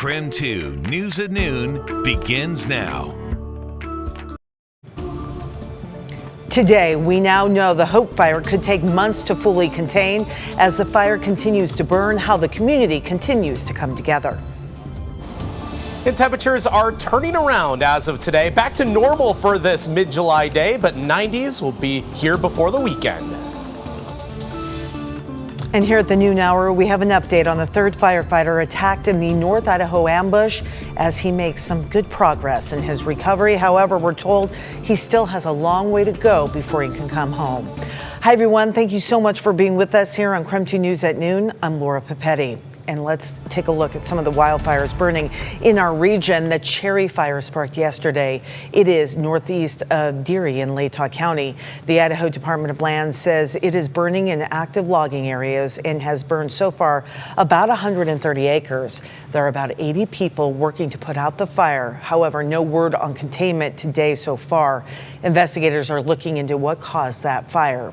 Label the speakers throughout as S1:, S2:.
S1: KREM 2 News at Noon begins now.
S2: Today, we now know the Hope Fire could take months to fully contain as the fire continues to burn, how the community continues to come together.
S3: And temperatures are turning around as of today, back to normal for this mid-July day, but 90s will be here before the weekend.
S2: And here at the noon hour, we have an update on the third firefighter attacked in the North Idaho ambush as he makes some good progress in his recovery. However, we're told he still has a long way to go before he can come home. Hi, everyone. Thank you so much for being with us here on KREM 2 News at Noon. I'm Laura Papetti. And let's take a look at some of the wildfires burning in our region. The Cherry Fire sparked yesterday. It is northeast of Deary in Latah County. The Idaho Department of Land says it is burning in active logging areas and has burned so far about 130 acres. There are about 80 people working to put out the fire. However, no word on containment today so far. Investigators are looking into what caused that fire.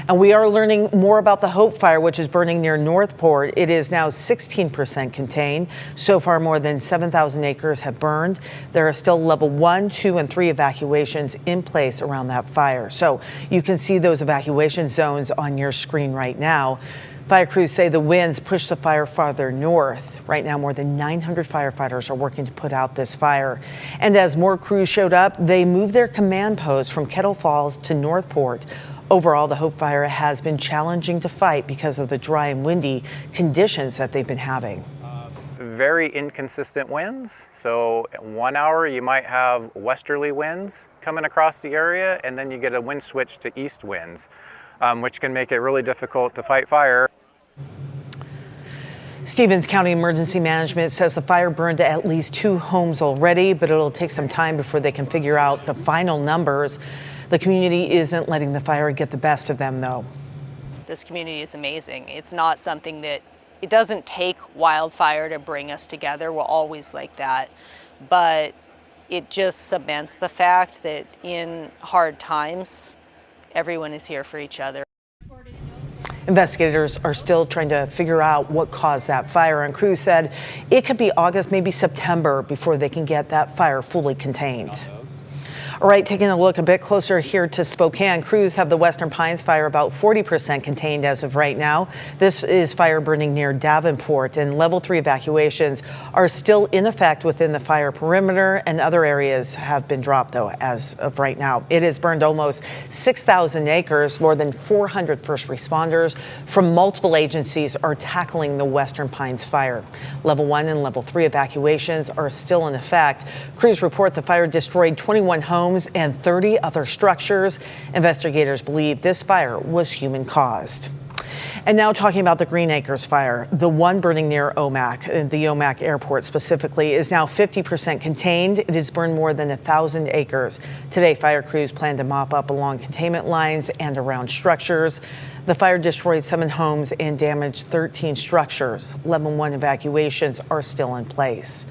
S2: And we are learning more about the Hope Fire, which is burning near Northport. It is now 16% contained. So far, more than 7,000 acres have burned. There are still level 1, 2, and 3 evacuations in place around that fire. So you can see those evacuation zones on your screen right now. Fire crews say the winds push the fire farther north. Right now, more than 900 firefighters are working to put out this fire. And as more crews showed up, they moved their command post from Kettle Falls to Northport. Overall, the Hope Fire has been challenging to fight because of the dry and windy conditions that they've been having.
S4: Very inconsistent winds. So 1 hour you might have westerly winds coming across the area, and then you get a wind switch to east winds, which can make it really difficult to fight fire.
S2: Stevens County Emergency Management says the fire burned at least 2 homes already, but it'll take some time before they can figure out the final numbers. The community isn't letting the fire get the best of them, though.
S5: This community is amazing. It's not something that, it doesn't take wildfire to bring us together. We're always like that. But it just cements the fact that in hard times, everyone is here for each other.
S2: Investigators are still trying to figure out what caused that fire, and crews said it could be August, maybe September, before they can get that fire fully contained. All right, taking a look a bit closer here to Spokane, crews have the Western Pines fire about 40% contained as of right now. This is fire burning near Davenport, and level 3 evacuations are still in effect within the fire perimeter, and other areas have been dropped, though, as of right now. It has burned almost 6,000 acres. More than 400 first responders from multiple agencies are tackling the Western Pines fire. Level 1 and level 3 evacuations are still in effect. Crews report the fire destroyed 21 homes and 30 other structures. Investigators believe this fire was human caused. And now talking about the Green Acres fire, the one burning near Omak, the Omak airport specifically, is now 50% contained. It has burned more than 1,000 acres. Today, fire crews plan to mop up along containment lines and around structures. The fire destroyed 7 homes and damaged 13 structures. Level 1 evacuations are still in place.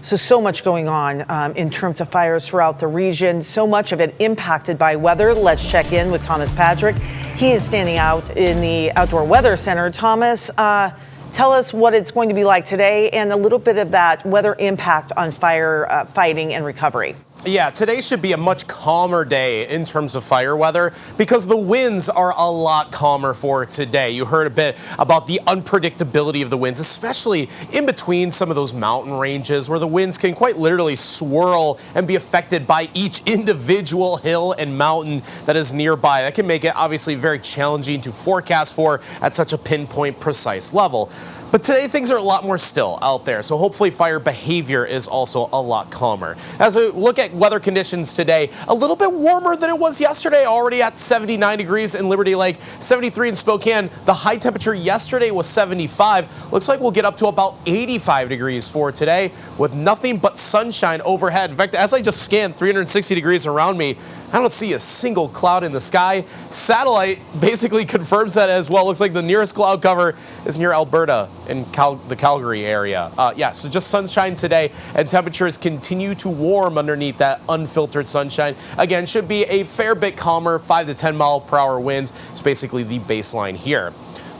S2: So much going on in terms of fires throughout the region, so much of it impacted by weather. Let's check in with Thomas Patrick. He is standing out in the Outdoor Weather Center. Thomas, tell us what it's going to be like today and a little bit of that weather impact on fire fighting and recovery.
S3: Yeah, today should be a much calmer day in terms of fire weather because the winds are a lot calmer for today. You heard a bit about the unpredictability of the winds, especially in between some of those mountain ranges where the winds can quite literally swirl and be affected by each individual hill and mountain that is nearby. That can make it obviously very challenging to forecast for at such a pinpoint precise level. But today things are a lot more still out there, so hopefully fire behavior is also a lot calmer. As we look at weather conditions today, a little bit warmer than it was yesterday, already at 79 degrees in Liberty Lake, 73 in Spokane. The high temperature yesterday was 75. Looks like we'll get up to about 85 degrees for today with nothing but sunshine overhead. In fact, as I just scanned 360 degrees around me, I don't see a single cloud in the sky. Satellite basically confirms that as well. Looks like the nearest cloud cover is near Alberta in the Calgary area. So just sunshine today, and temperatures continue to warm underneath that unfiltered sunshine. Again, should be a fair bit calmer, 5 to 10 mile per hour winds. It's basically the baseline here.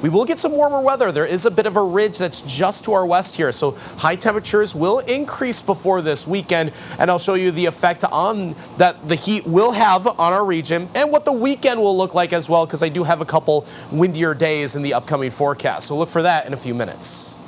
S3: we will get some warmer weather. There is a bit of a ridge that's just to our west here, so high temperatures will increase before this weekend, and I'll show you the effect on that the heat will have on our region and what the weekend will look like as well, because I do have a couple windier days in the upcoming forecast. So look for that in a few minutes.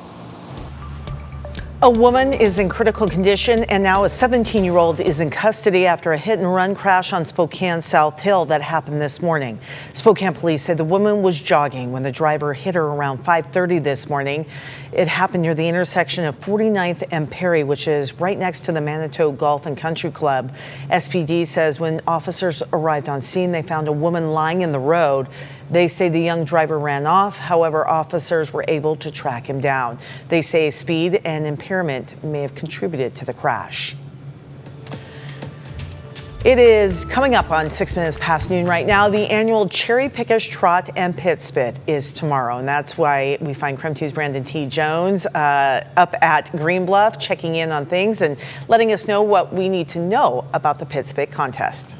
S2: A woman is in critical condition, and now a 17-year-old is in custody after a hit-and-run crash on Spokane South Hill that happened this morning. Spokane police said the woman was jogging when the driver hit her around 5:30 this morning. It happened near the intersection of 49th and Perry, which is right next to the Manitou Golf and Country Club. SPD says when officers arrived on scene, they found a woman lying in the road. They say the young driver ran off. However, officers were able to track him down. They say speed and impairment may have contributed to the crash. It is coming up on 6 minutes past noon right now. The annual Cherry Pickers Trot and Pit Spit is tomorrow, and that's why we find KREM 2's Brandon T. Jones up at Green Bluff checking in on things and letting us know what we need to know about the Pit Spit contest.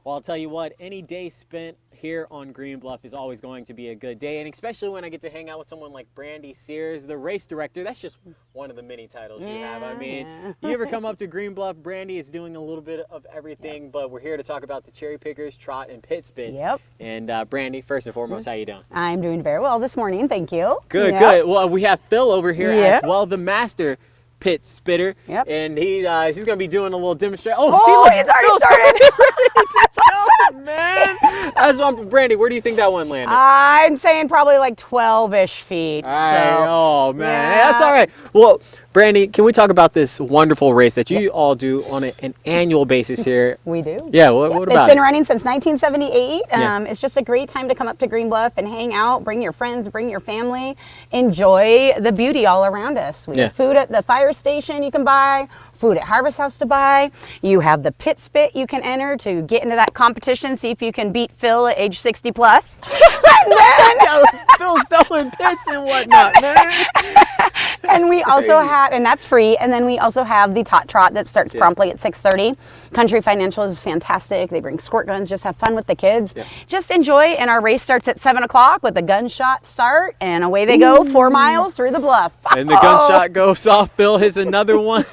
S6: Well, I'll tell you what, any day spent here on Green Bluff is always going to be a good day, and especially when I get to hang out with someone like Brandy Sears, the race director. That's just one of the many titles you have. I mean, you ever come up to Green Bluff, Brandy is doing a little bit of everything, but we're here to talk about the Cherry Pickers, Trot, and Pit Spit.
S7: Yep.
S6: And Brandy, first and foremost, how you doing?
S7: I'm doing very well this morning, thank you.
S6: Good, good. Well, we have Phil over here as well, the master pit spitter, and he's going to be doing a little demonstration. Oh, see, look,
S7: it's already
S6: Phil's
S7: started.
S6: Man, that's one. Brandy, where do you think that one landed?
S7: I'm saying probably like 12-ish feet.
S6: All right.
S7: So,
S6: Oh man, that's all right. Well, Brandy, can we talk about this wonderful race that you all do on an annual basis here?
S7: We do.
S6: Yeah. What about
S7: It's
S6: it?
S7: been running since 1978. It's just a great time to come up to Green Bluff and hang out. Bring your friends, bring your family. Enjoy the beauty all around us. We have food at the fire station you can buy. Food at Harvest House to buy. You have the Pit Spit you can enter to get into that competition, see if you can beat Phil at age 60 plus. And then
S6: Phil's throwing pits and whatnot, man.
S7: And we also have, and that's free, and then we also have the Tot Trot that starts promptly at 6:30. Country Financial is fantastic. They bring squirt guns, just have fun with the kids. Just enjoy, and our race starts at 7 o'clock with a gunshot start, and away they go, 4 miles through the bluff.
S6: And the gunshot goes off. Phil hits another one,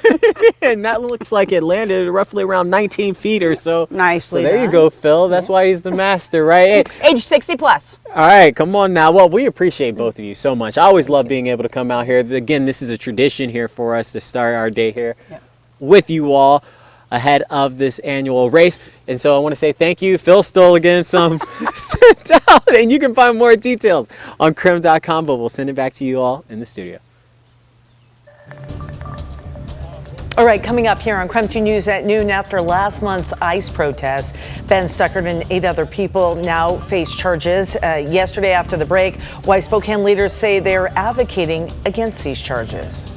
S6: and that looks like it landed roughly around 19 feet or so.
S7: Nicely
S6: So there you
S7: done.
S6: go, Phil. That's why he's the master, right? Hey,
S7: Age 60 plus.
S6: all right, come on now. Well, we appreciate both of you so much. I always love being able to come out here. Again, this is a tradition here for us to start our day here with you all ahead of this annual race. And so I want to say thank you. Phil stole again some sent out, and you can find more details on KREM.com, but we'll send it back to you all in the studio.
S2: All right, coming up here on KREM 2 News at noon, after last month's ICE protest, Ben Stuckert and 8 other people now face charges. Yesterday after the break, why Spokane leaders say they're advocating against these charges.